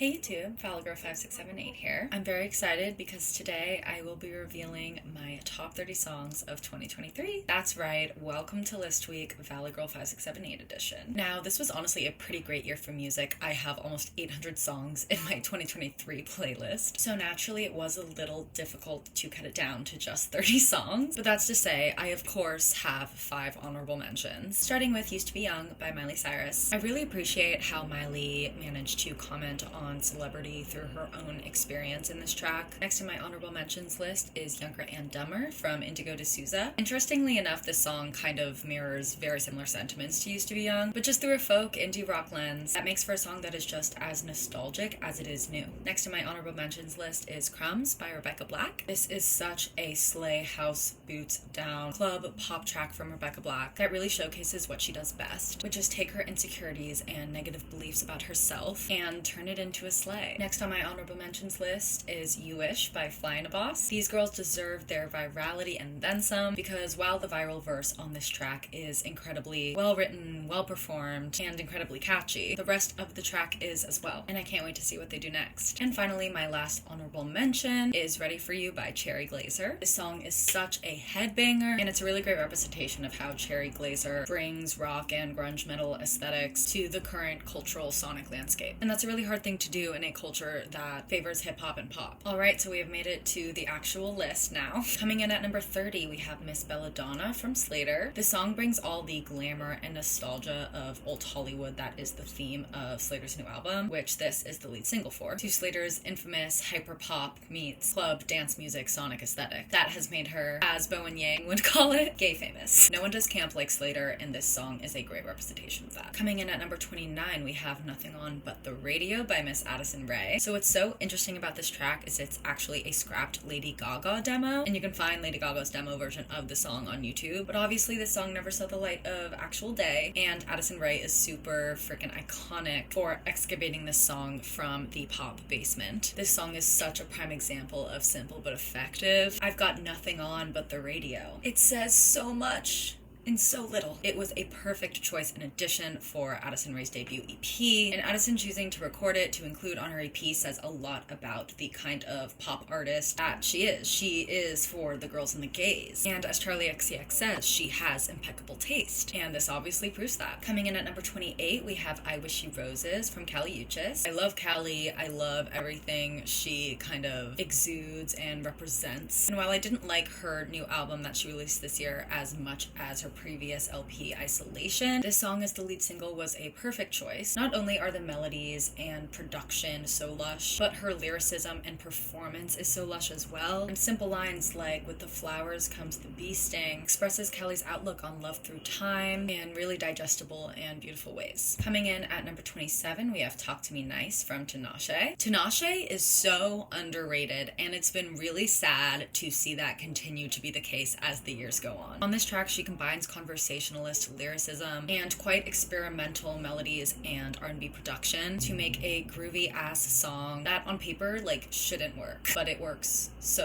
Hey YouTube, Falagirl5678 here. I'm very excited because today I will be revealing my top 30 songs of 2023. That's right, welcome to List Week, Falagirl5678 edition. Now, this was honestly a pretty great year for music. I have almost 800 songs in my 2023 playlist, so naturally it was a little difficult to cut it down to just 30 songs, but that's to say, I of course have 5 honorable mentions. Starting with Used to Be Young by Miley Cyrus. I really appreciate how Miley managed to comment on celebrity through her own experience in this track. Next in my honorable mentions list is Younger and Dumber from Indigo D'Souza. Interestingly enough, this song kind of mirrors very similar sentiments to Used to Be Young, but just through a folk indie rock lens that makes for a song that is just as nostalgic as it is new. Next in my honorable mentions list is Crumbs by Rebecca Black. This is such a sleigh house boots down club pop track from Rebecca Black that really showcases what she does best, which is take her insecurities and negative beliefs about herself and turn it into a sleigh. Next on my honorable mentions list is You Wish by Flying a Boss. These girls deserve their virality and then some, because while the viral verse on this track is incredibly well written, well performed, and incredibly catchy, the rest of the track is as well, and I can't wait to see what they do next. And finally, my last honorable mention is Ready for You by Cherry Glazerr. This song is such a headbanger, and it's a really great representation of how Cherry Glazerr brings rock and grunge metal aesthetics to the current cultural sonic landscape. And that's a really hard thing to do in a culture that favors hip-hop and pop. Alright, so we have made it to the actual list now. Coming in at number 30, we have Miss Belladonna from Slater. This song brings all the glamour and nostalgia of old Hollywood that is the theme of Slater's new album, which this is the lead single for, to Slater's infamous hyper-pop meets club dance music sonic aesthetic that has made her, as Bowen Yang would call it, gay famous. No one does camp like Slater, and this song is a great representation of that. Coming in at number 29, we have Nothing On But the Radio by Miss Addison Rae. So what's so interesting about this track is it's actually a scrapped Lady Gaga demo, and you can find Lady Gaga's demo version of the song on YouTube, but obviously this song never saw the light of actual day, and Addison Rae is super freaking iconic for excavating this song from the pop basement. This song is such a prime example of simple but effective. I've got nothing on but the radio. It says so much in so little. It was a perfect choice and addition for Addison Rae's debut EP, and Addison choosing to record it to include on her EP says a lot about the kind of pop artist that she is. She is for the girls and the gays, and as Charlie XCX says, she has impeccable taste, and this obviously proves that. Coming in at number 28, we have I Wish You Roses from Kali Uchis. I love Kali. I love everything she kind of exudes and represents, and while I didn't like her new album that she released this year as much as her previous LP Isolation, this song as the lead single was a perfect choice. Not only are the melodies and production so lush, but her lyricism and performance is so lush as well. And simple lines like "with the flowers comes the bee sting" expresses Kelly's outlook on love through time in really digestible and beautiful ways. Coming in at number 27, we have Talk to Me Nice from Tinashe. Tinashe is so underrated, and it's been really sad to see that continue to be the case as the years go on. On this track, she combines conversationalist lyricism and quite experimental melodies and R&B production to make a groovy ass song that on paper shouldn't work, but it works so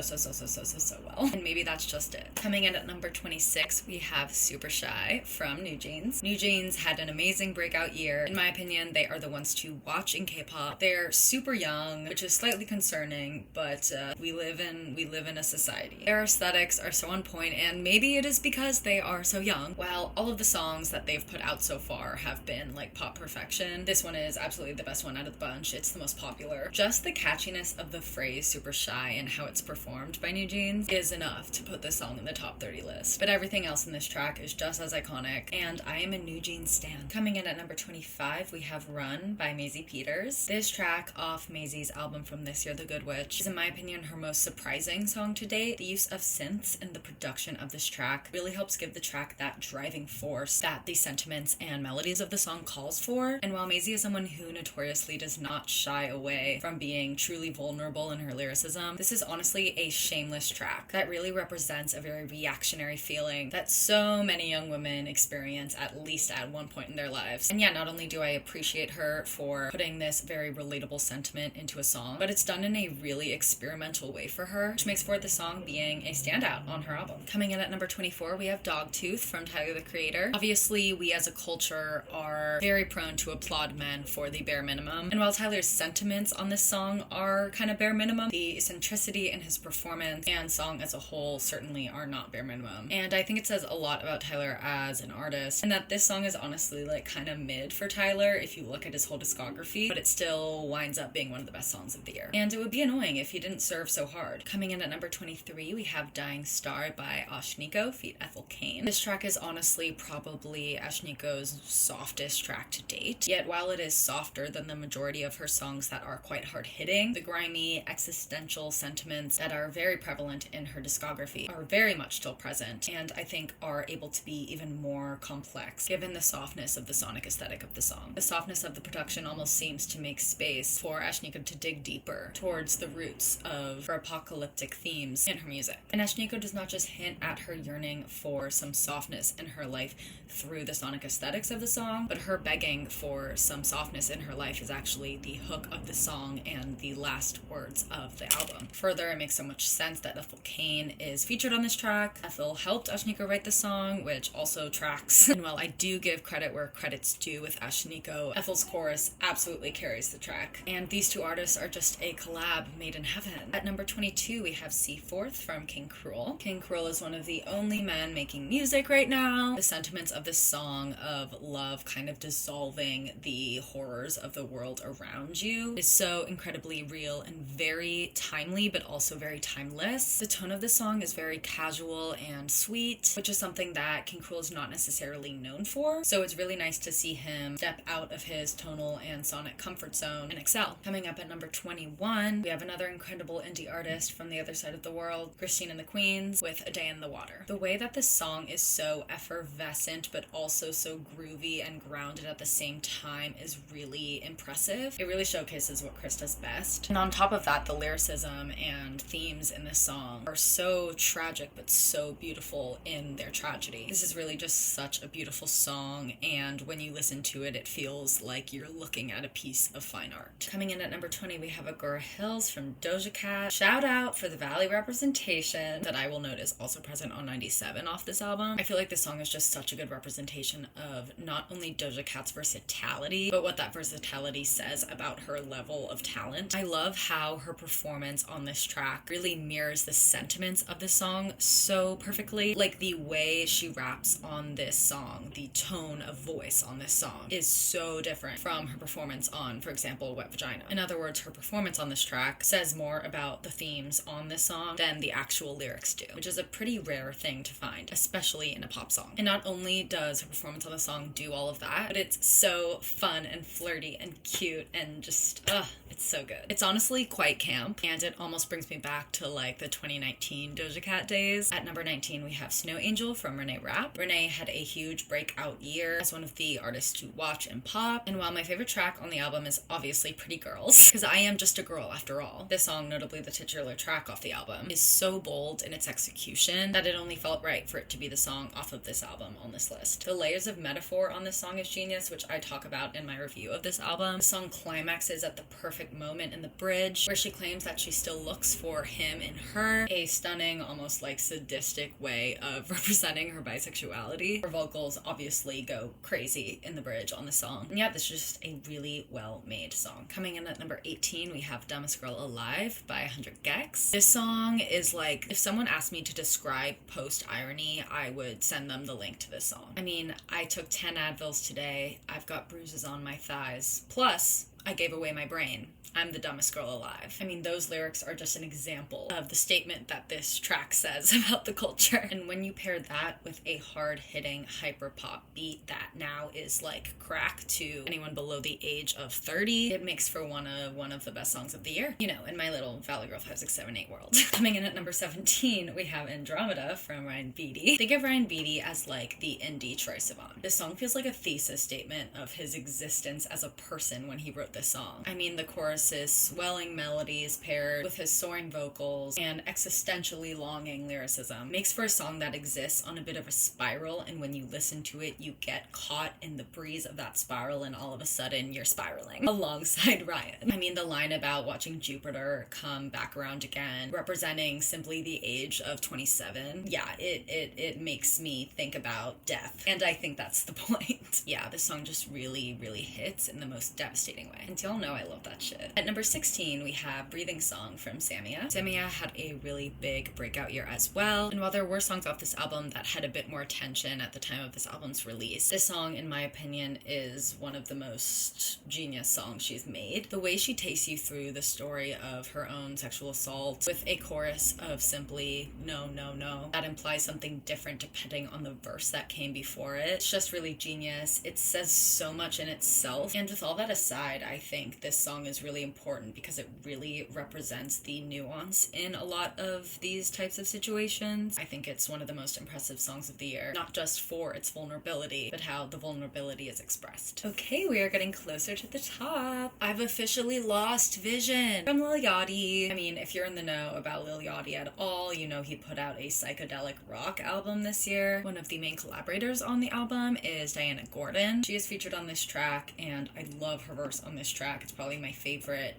well, and maybe that's just it. Coming in at number 26, we have Super Shy from NewJeans. NewJeans had an amazing breakout year. In my opinion, they are the ones to watch in K-pop. They're super young, which is slightly concerning, but we live in a society. Their aesthetics are so on point, and maybe it is because they are so young. While all of the songs that they've put out so far have been pop perfection, this one is absolutely the best one out of the bunch. It's the most popular. Just the catchiness of the phrase Super Shy and how it's performed by NewJeans is enough to put this song in the top 30 list. But everything else in this track is just as iconic, and I am a NewJeans stan. Coming in at number 25, we have Run by Maisie Peters. This track off Maisie's album from this year, The Good Witch, is in my opinion her most surprising song to date. The use of synths in the production of this track really helps give the track that driving force that the sentiments and melodies of the song calls for. And while Maisie is someone who notoriously does not shy away from being truly vulnerable in her lyricism, this is honestly a shameless track that really represents a very reactionary feeling that so many young women experience at least at one point in their lives. And yeah, not only do I appreciate her for putting this very relatable sentiment into a song, but it's done in a really experimental way for her, which makes for the song being a standout on her album. Coming in at number 24, we have Dogtooth from Tyler the Creator. Obviously, we as a culture are very prone to applaud men for the bare minimum, and while Tyler's sentiments on this song are kind of bare minimum, the eccentricity in his performance and song as a whole certainly are not bare minimum. And I think it says a lot about Tyler as an artist, and that this song is honestly like kind of mid for Tyler if you look at his whole discography, but it still winds up being one of the best songs of the year. And it would be annoying if he didn't serve so hard. Coming in at number 23, we have Dying Star by Ashnikko feat. Ethel Cain. This track is honestly probably Ashnikko's softest track to date, yet while it is softer than the majority of her songs that are quite hard-hitting, the grimy, existential sentiments that are very prevalent in her discography are very much still present, and I think are able to be even more complex given the softness of the sonic aesthetic of the song. The softness of the production almost seems to make space for Ashnikko to dig deeper towards the roots of her apocalyptic themes in her music. And Ashnikko does not just hint at her yearning for some softness in her life through the sonic aesthetics of the song, but her begging for some softness in her life is actually the hook of the song and the last words of the album. Further, it makes so much sense that Ethel Cain is featured on this track. Ethel helped Ashnikko write the song, which also tracks. And while I do give credit where credit's due with Ashnikko, Ethel's chorus absolutely carries the track. And these two artists are just a collab made in heaven. At number 22, we have Seaforth from King Cruel. King Cruel is one of the only men making music right now. The sentiments of this song of love kind of dissolving the horrors of the world around you is so incredibly real and very timely, but also very timeless. The tone of the song is very casual and sweet, which is something that King Cruel is not necessarily known for. So it's really nice to see him step out of his tonal and sonic comfort zone and excel. Coming up at number 21, we have another incredible indie artist from the other side of the world, Christine and the Queens, with A Day in the Water. The way that this song is so effervescent, but also so groovy and grounded at the same time is really impressive. It really showcases what Chris does best. And on top of that, the lyricism and themes in this song are so tragic, but so beautiful in their tragedy. This is really just such a beautiful song, and when you listen to it, it feels like you're looking at a piece of fine art. Coming in at number 20, we have Agora Hills from Doja Cat. Shout out for the Valley representation that I will note is also present on 97 off this album. I feel like this song is just such a good representation of not only Doja Cat's versatility, but what that versatility says about her level of talent. I love how her performance on this track really mirrors the sentiments of the song so perfectly. Like the way she raps on this song, the tone of voice on this song is so different from her performance on, for example, Wet Vagina. In other words, her performance on this track says more about the themes on this song than the actual lyrics do, which is a pretty rare thing to find, especially in a pop song. And not only does her performance on the song do all of that, but it's so fun and flirty and cute and just, it's so good. It's honestly quite camp, and it almost brings me back to like the 2019 Doja Cat days. At number 19, we have Snow Angel from Renee Rapp. Renee had a huge breakout year as one of the artists to watch in pop, and while my favorite track on the album is obviously Pretty Girls, because I am just a girl after all, this song, notably the titular track off the album, is so bold in its execution that it only felt right for it to be the song off of this album on this list. The layers of metaphor on this song is genius, which I talk about in my review of this album. The song climaxes at the perfect moment in the bridge, where she claims that she still looks for him in her, a stunning, almost like sadistic way of representing her bisexuality. Her vocals obviously go crazy in the bridge on the song. And yeah, this is just a really well-made song. Coming in at number 18, we have Dumbest Girl Alive by 100 gecs. This song is like, if someone asked me to describe post-irony, I would send them the link to this song. I mean, I took 10 Advils today. I've got bruises on my thighs. Plus, I gave away my brain. I'm the dumbest girl alive. I mean, those lyrics are just an example of the statement that this track says about the culture. And when you pair that with a hard-hitting hyper-pop beat that now is like crack to anyone below the age of 30, it makes for one of the best songs of the year, you know, in my little Valley Girl 5, 6, 7, 8 world. Coming in at number 17, we have Andromeda from Ryan Beatty. Think of Ryan Beatty as like the indie Troye Sivan. This song feels like a thesis statement of his existence as a person when he wrote this song. I mean, the chorus Harris's swelling melodies paired with his soaring vocals and existentially longing lyricism makes for a song that exists on a bit of a spiral, and when you listen to it, you get caught in the breeze of that spiral, and all of a sudden you're spiraling alongside Ryan. I mean, the line about watching Jupiter come back around again, representing simply the age of 27, yeah, it makes me think about death, and I think that's the point. Yeah, this song just really, really hits in the most devastating way, and y'all know I love that shit. At number 16, we have Breathing Song from Samia. Samia had a really big breakout year as well, and while there were songs off this album that had a bit more attention at the time of this album's release, this song, in my opinion, is one of the most genius songs she's made. The way she takes you through the story of her own sexual assault with a chorus of simply no, no, no, that implies something different depending on the verse that came before it. It's just really genius. It says so much in itself, and with all that aside, I think this song is really important because it really represents the nuance in a lot of these types of situations. I think it's one of the most impressive songs of the year, not just for its vulnerability, but how the vulnerability is expressed. Okay, we are getting closer to the top. I've officially lost vision from Lil Yachty. I mean, if you're in the know about Lil Yachty at all, you know he put out a psychedelic rock album this year. One of the main collaborators on the album is Diana Gordon. She is featured on this track, and I love her verse on this track. It's probably my favorite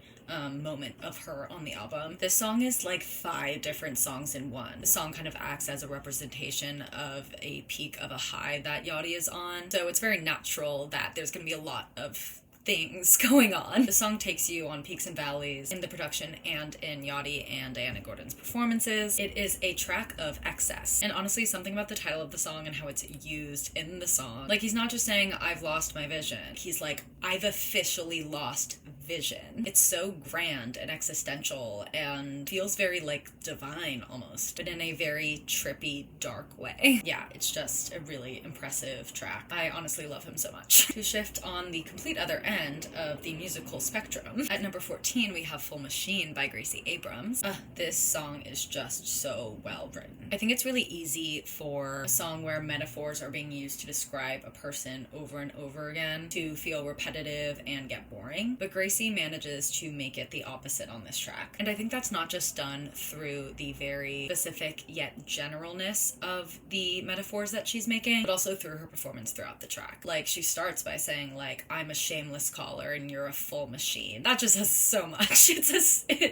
moment of her on the album. This song is like 5 different songs in one. The song kind of acts as a representation of a peak of a high that Yachty is on, so it's very natural that there's gonna be a lot of things going on. The song takes you on peaks and valleys in the production and in Yachty and Diana Gordon's performances. It is a track of excess, and honestly, something about the title of the song and how it's used in the song, like, he's not just saying I've lost my vision, he's like, I've officially lost vision. It's so grand and existential and feels very like divine almost, but in a very trippy, dark way. Yeah, it's just a really impressive track. I honestly love him so much. To shift on the complete other end of the musical spectrum, at number 14 we have Full Machine by Gracie Abrams. This song is just so well written. I think it's really easy for a song where metaphors are being used to describe a person over and over again to feel repetitive and get boring, but Gracie manages to make it the opposite on this track. And I think that's not just done through the very specific yet generalness of the metaphors that she's making, but also through her performance throughout the track. Like, she starts by saying, like, I'm a shameless caller and you're a full machine. That just says so much. It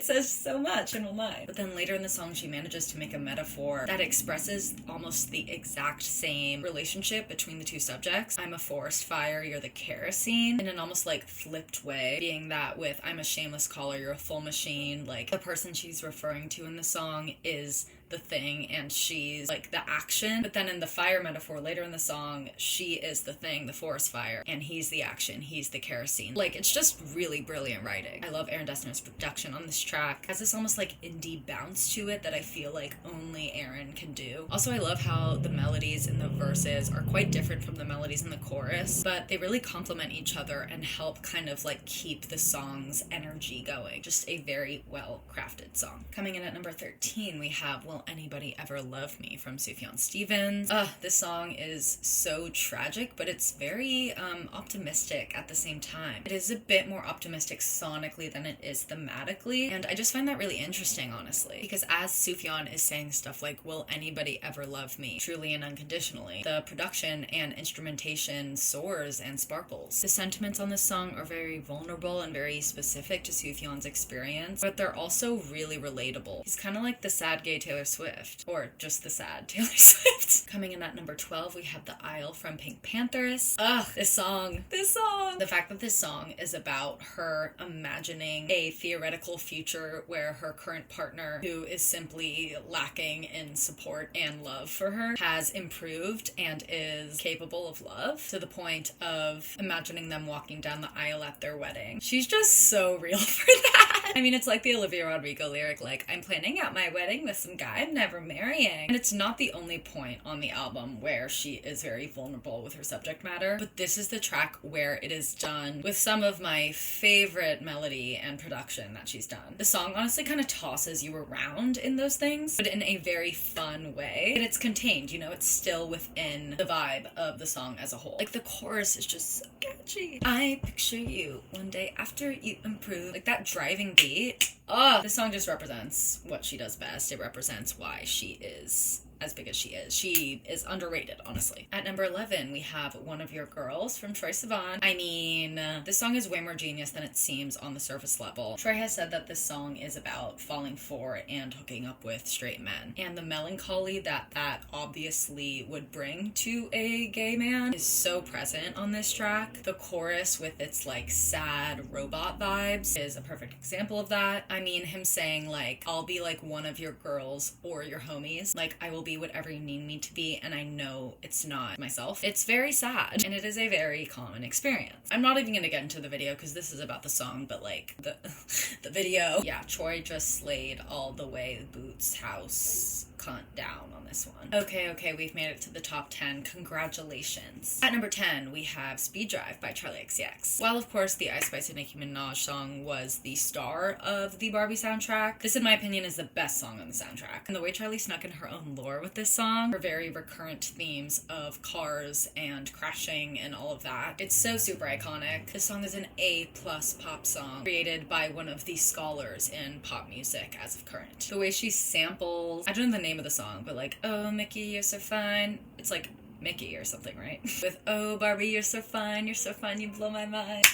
says so much in one line. But then later in the song, she manages to make a metaphor that expresses almost the exact same relationship between the two subjects. I'm a forest fire, you're the kerosene, in an almost like flipped way, being that with I'm a shameless caller, you're a full machine, like, the person she's referring to in the song is the thing and she's like the action, but then in the fire metaphor later in the song, she is the thing, the forest fire, and he's the action, he's the kerosene. Like, it's just really brilliant writing. I love Aaron Dessner's production on this track. It has this almost like indie bounce to it that I feel like only Aaron can do. Also, I love how the melodies in the verses are quite different from the melodies in the chorus, but they really complement each other and help kind of like keep the song's energy going. Just a very well crafted song. Coming in at number 13, we have Will Anybody Ever Love Me from Sufjan Stevens. This song is so tragic, but it's very optimistic at the same time. It is a bit more optimistic sonically than it is thematically, and I just find that really interesting, honestly, because as Sufjan is saying stuff like, will anybody ever love me, truly and unconditionally, the production and instrumentation soars and sparkles. The sentiments on this song are very vulnerable and very specific to Sufjan's experience, but they're also really relatable. He's kind of like the sad gay Taylor Swift, or just the sad Taylor Swift. Coming in at number 12, we have The Isle from Pink Panthers. This song. The fact that this song is about her imagining a theoretical future where her current partner, who is simply lacking in support and love for her, has improved and is capable of love to the point of imagining them walking down the aisle at their wedding. She's just so real for that. I mean, it's like the Olivia Rodrigo lyric, like, I'm planning out my wedding with some guy I'm never marrying. And it's not the only point on the album where she is very vulnerable with her subject matter, but this is the track where it is done with some of my favorite melody and production that she's done. The song honestly kind of tosses you around in those things, but in a very fun way. And it's contained, you know, it's still within the vibe of the song as a whole. Like, the chorus is just so catchy. I picture you one day after you improve. Like, that driving beat. Oh, this song just represents what she does best. It represents why she is as big as she is. She is underrated, honestly. At number 11, we have One of Your Girls from Troye Sivan. I mean, this song is way more genius than it seems on the surface level. Troye has said that this song is about falling for and hooking up with straight men. And the melancholy that that obviously would bring to a gay man is so present on this track. The chorus with its like sad robot vibes is a perfect example of that. I mean, him saying like, I'll be like one of your girls or your homies. Like, I will be whatever you need me to be, and I know it's not myself. It's very sad, and it is a very common experience. I'm not even gonna get into the video because this is about the song, but like the video. Yeah, Troye just slayed all the way. Boots House cunt down on this one. Okay, we've made it to the top 10. Congratulations. At number 10, we have Speed Drive by Charli XCX. While of course the Ice Spice and Nicki Minaj song was the star of the Barbie soundtrack, this in my opinion is the best song on the soundtrack. And the way Charli snuck in her own lore with this song, her very recurrent themes of cars and crashing and all of that, it's so super iconic. This song is an A+ pop song created by one of the scholars in pop music as of current. The way she samples, I don't know the name of the song, but like, oh Mickey, you're so fine. It's like Mickey or something, right? With oh Barbie, you're so fine, you blow my mind.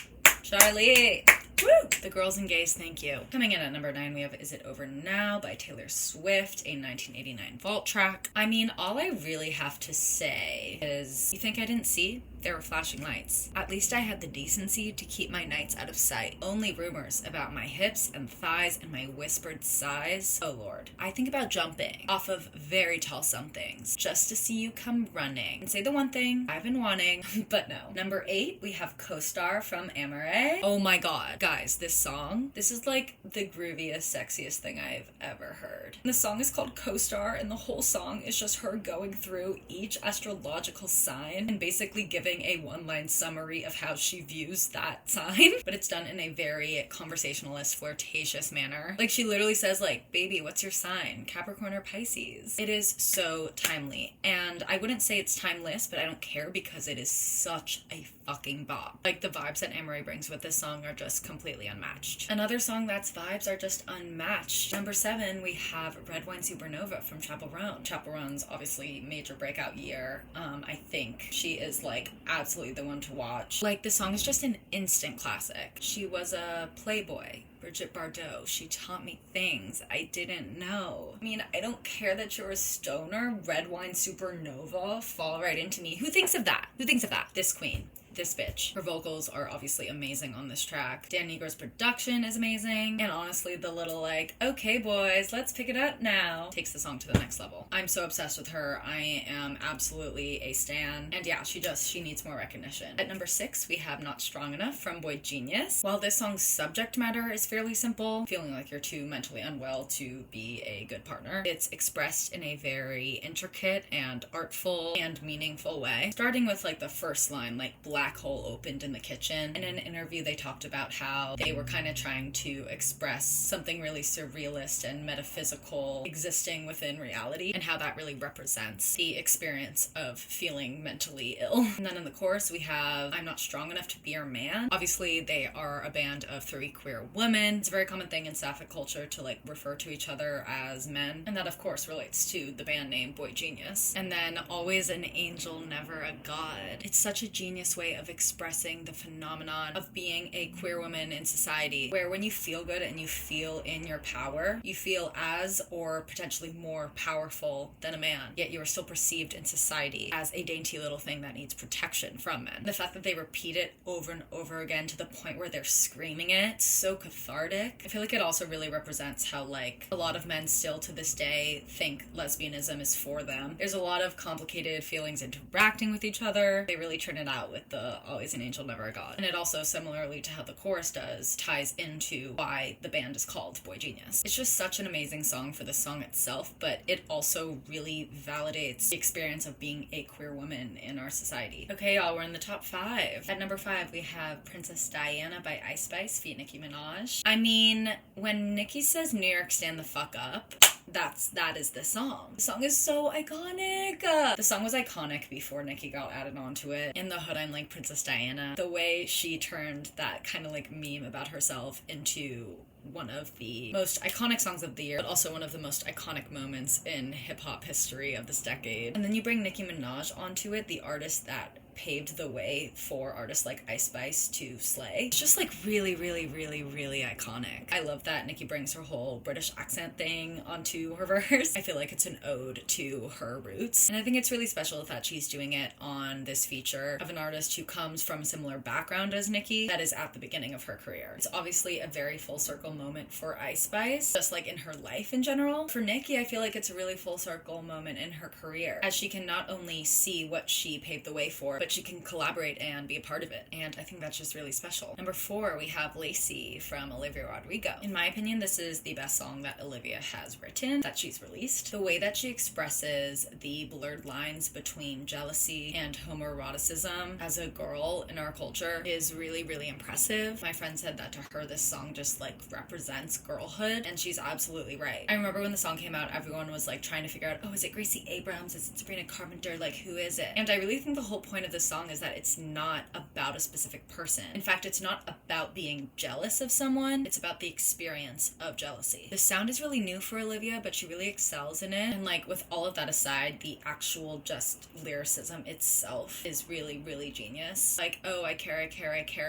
Charli! Woo! The Girls and Gays, thank you. Coming in at number 9, we have Is It Over Now by Taylor Swift, a 1989 vault track. I mean, all I really have to say is, you think I didn't see? There were flashing lights. At least I had the decency to keep my nights out of sight. Only rumors about my hips and thighs and my whispered sighs. Oh Lord. I think about jumping off of very tall somethings just to see you come running and say the one thing I've been wanting, but no. Number 8, we have Co-Star from Amaarae. Oh my god. Guys, this song, this is like the grooviest, sexiest thing I've ever heard. And the song is called Co-Star, and the whole song is just her going through each astrological sign and basically giving a one-line summary of how she views that sign. But it's done in a very conversationalist, flirtatious manner. Like, she literally says like, baby, what's your sign? Capricorn or Pisces? It is so timely. And I wouldn't say it's timeless, but I don't care because it is such a fucking bop. Like, the vibes that Amaarae brings with this song are just completely unmatched. Another song that's vibes are just unmatched. Number 7, we have Red Wine Supernova from Chappell Roan. Chappell Roan's obviously major breakout year. I think she is like absolutely the one to watch. Like, this song is just an instant classic. She was a Playboy. Brigitte Bardot. She taught me things I didn't know. I mean, I don't care that you're a stoner. Red Wine Supernova. Fall right into me. Who thinks of that? Who thinks of that? This queen. This bitch. Her vocals are obviously amazing on this track. Dan Nigro's production is amazing. And honestly, the little like, okay boys, let's pick it up now, takes the song to the next level. I'm so obsessed with her. I am absolutely a stan. And yeah, she needs more recognition. At number 6, we have Not Strong Enough from Boy Genius. While this song's subject matter is fairly simple, feeling like you're too mentally unwell to be a good partner, it's expressed in a very intricate and artful and meaningful way. Starting with like the first line, like, black hole opened in the kitchen. In an interview, they talked about how they were kind of trying to express something really surrealist and metaphysical existing within reality, and how that really represents the experience of feeling mentally ill. And then in the chorus, we have I'm Not Strong Enough to Be Your Man. Obviously, they are a band of 3 queer women. It's a very common thing in sapphic culture to like refer to each other as men, and that of course relates to the band name Boy Genius. And then Always an Angel, Never a God. It's such a genius way of expressing the phenomenon of being a queer woman in society, where when you feel good and you feel in your power, you feel as or potentially more powerful than a man, yet you are still perceived in society as a dainty little thing that needs protection from men. The fact that they repeat it over and over again to the point where they're screaming it, so cathartic. I feel like it also really represents how like a lot of men still to this day think lesbianism is for them. There's a lot of complicated feelings interacting with each other. They really turn it out with the the Always an Angel, Never a God. And it also, similarly to how the chorus does, ties into why the band is called Boy Genius. It's just such an amazing song for the song itself, but it also really validates the experience of being a queer woman in our society. Okay, y'all, we're in the top 5. At number 5, we have Princess Diana by Ice Spice feat. Nicki Minaj. I mean, when Nicki says New York stand the fuck up, that is the song. The song is so iconic. The song was iconic before Nicki got added onto it. In the hood, I'm like Princess Diana. The way she turned that kind of like meme about herself into one of the most iconic songs of the year, but also one of the most iconic moments in hip-hop history of this decade. And then you bring Nicki Minaj onto it, the artist that paved the way for artists like Ice Spice to slay. It's just like really, really, really, really iconic. I love that Nicki brings her whole British accent thing onto her verse. I feel like it's an ode to her roots. And I think it's really special that she's doing it on this feature of an artist who comes from a similar background as Nicki that is at the beginning of her career. It's obviously a very full circle moment for Ice Spice, just like in her life in general. For Nicki, I feel like it's a really full circle moment in her career, as she can not only see what she paved the way for, but she can collaborate and be a part of it. And I think that's just really special. Number 4, we have Lacy from Olivia Rodrigo. In my opinion, this is the best song that Olivia has written, that she's released. The way that she expresses the blurred lines between jealousy and homoeroticism as a girl in our culture is really, really impressive. My friend said that to her, this song just like represents girlhood, and she's absolutely right. I remember when the song came out, everyone was like trying to figure out, oh, is it Gracie Abrams? Is it Sabrina Carpenter? Like, who is it? And I really think the whole point of this song is that it's not about a specific person. In fact, it's not about being jealous of someone. It's about the experience of jealousy. The sound is really new for Olivia, but she really excels in it. And like, with all of that aside, the actual just lyricism itself is really, really genius. Like, oh, I care,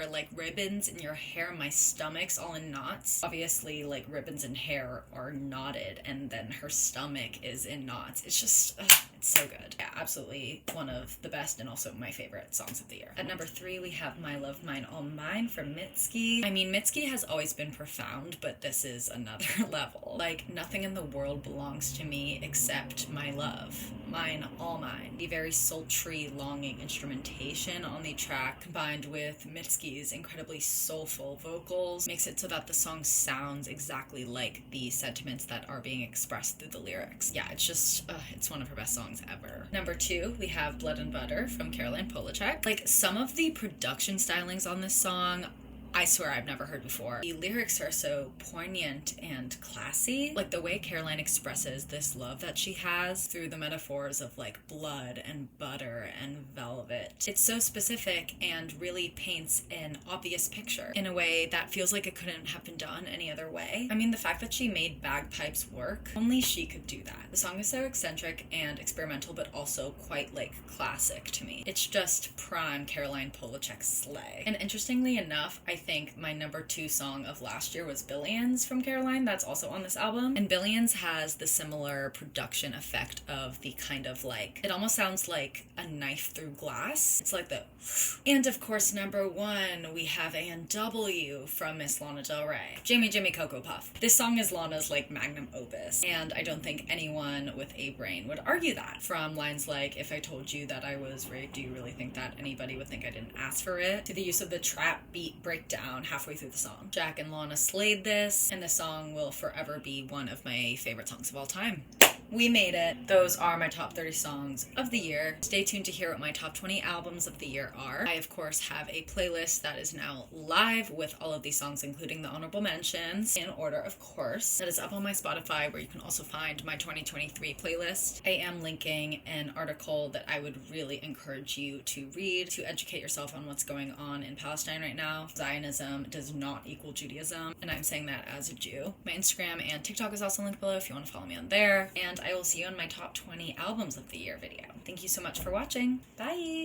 like ribbons in your hair, my stomach's all in knots. Obviously, like, ribbons in hair are knotted, and then her stomach is in knots. It's just, it's so good. Yeah, absolutely one of the best and also my favorite songs of the year. At number 3, we have My Love, Mine, All Mine from Mitski. I mean, Mitski has always been profound, but this is another level. Like, nothing in the world belongs to me except my love. Mine, all mine. The very sultry, longing instrumentation on the track, combined with Mitski's incredibly soulful vocals, makes it so that the song sounds exactly like the sentiments that are being expressed through the lyrics. Yeah, it's just, it's one of her best songs ever. Number 2, we have Blood and Butter from Caroline Polachek. Like, some of the production stylings on this song, I swear I've never heard before. The lyrics are so poignant and classy. Like, the way Caroline expresses this love that she has through the metaphors of like blood and butter and velvet. It's so specific and really paints an obvious picture in a way that feels like it couldn't have been done any other way. I mean, the fact that she made bagpipes work, only she could do that. The song is so eccentric and experimental, but also quite like classic to me. It's just prime Caroline Polachek slay. And interestingly enough, I think my number 2 song of last year was Billions from Caroline. That's also on this album. And Billions has the similar production effect of the kind of like, it almost sounds like a knife through glass. It's like the, and of course, number 1, we have A&W from Miss Lana Del Rey. Jamie Cocoa Puff. This song is Lana's like magnum opus, and I don't think anyone with a brain would argue that. From lines like, if I told you that I was raped, do you really think that anybody would think I didn't ask for it? To the use of the trap beat breakdown halfway through the song. Jack and Lana slayed this, and this song will forever be one of my favorite songs of all time. We made it. Those are my top 30 songs of the year. Stay tuned to hear what my top 20 albums of the year are. I, of course, have a playlist that is now live with all of these songs, including the honorable mentions, in order, of course. That is up on my Spotify, where you can also find my 2023 playlist. I am linking an article that I would really encourage you to read to educate yourself on what's going on in Palestine right now. Zionism does not equal Judaism, and I'm saying that as a Jew. My Instagram and TikTok is also linked below if you want to follow me on there. And I will see you on my top 20 albums of the year video. Thank you so much for watching. Bye!